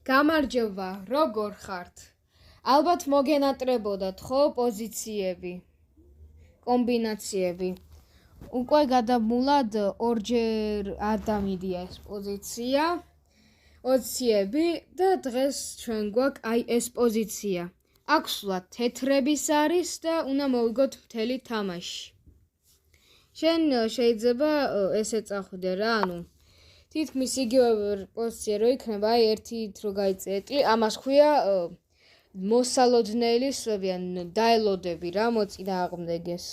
გამარჯობა, როგორ ხართ? ალბათ მოგენატრებოდათ ხო პოზიციები, კომბინაციები. უკვე გადამულად ორჯერ არ დამიდია ეს პოზიცია, ოციები და დღეს ჩვენ გვაქვს აი ეს პოზიცია. აქვსლა თეთრების არის და უნდა მოვიგოთ მთელი თამაში. შენ შეიძლება ესე წახვიდე რა, თითქმის იგივე პოზიცია რო იქნება, აი ერთით რო გაიწეტი, ამას ქვია მოსალოდნელი სვები, ან დაელოდები რა მოწინააღმდეგეს.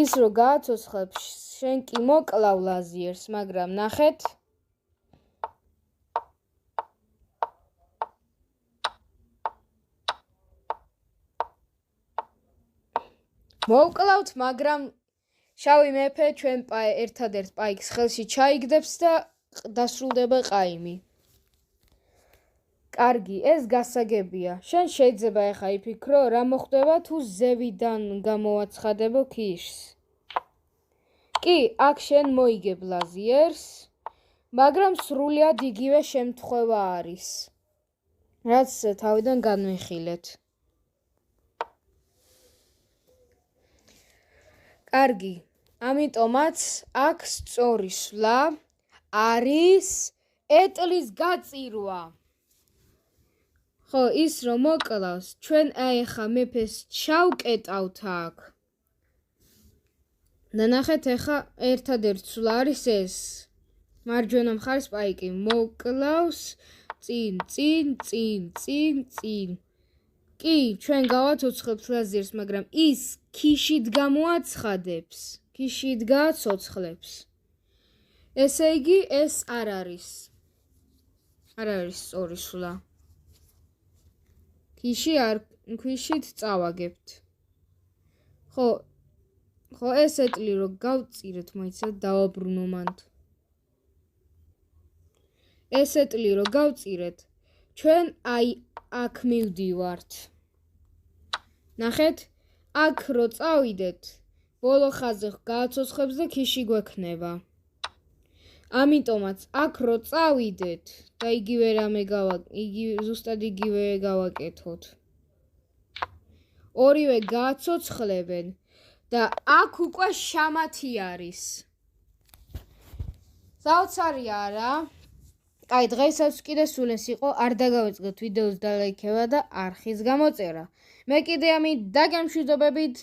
ის რო გააცოცხლებს, შენ კი მოკლავ ლაზიერს, მაგრამ ნახეთ. მოვკლავთ, მაგრამ შავი მეფე ჩვენ ერთადერთ პაიკს ხელში ჩაიგდებს და დასრულდება ყაიმი. კარგი, ეს გასაგებია. შენ შეიძლება ახლა იფიქრო, რა მოხდება თუ ზევიდან გამოვაცხადებო ქიშს. კი, აქ შენ მოიგებ ლაზიერს, მაგრამ სრულად იგივე შემთხვევა არის, რაც თავიდან განვიხილეთ. კარგი, ამიტომაც აქ სწორი სვლა არის ეტლის გაწირვა. ხო, ის რომ მოკლავს, ჩვენ აი ახლა მეფეს ჩავკეტავთ აქ. და ნახეთ ახლა ერთადერთ სვლა არის ეს. მარჯვენა მხარეს პაიკი მოკლავს წინ. კი, ჩვენ გავაცოცხლებთ ლაზიერს, მაგრამ ის ქიშით გამოაცხადებს, ქიშით გააცოცხლებს. ესე იგი, ეს არ არის სწორი სვლა. ქვიშით წავაგებთ. ხო, ეს ეტლი რო გავწირეთ, მოიცა დავაბრუნო მანდ. ეს ეტლი რო გავწირეთ, ჩვენ აი აქ მივდივართ. ნახეთ, აქ რო წავიდეთ, ბოლო ხაზზე გააცოცხლებს და ქიში გვექნება. ამიტომაც აქ რო წავიდეთ და ზუსტად იგივე გავაკეთოთ. ორივე გააცოცხლებენ და აქ უკვე შამათი არის. საოცარია რა. აი, დღესაც კიდე სულ ეს იყო, არ დაგავიწყდეთ ვიდეოს დალაიქება და არხის გამოწერა. მე კიდე ამით დაგემშვიდობებით.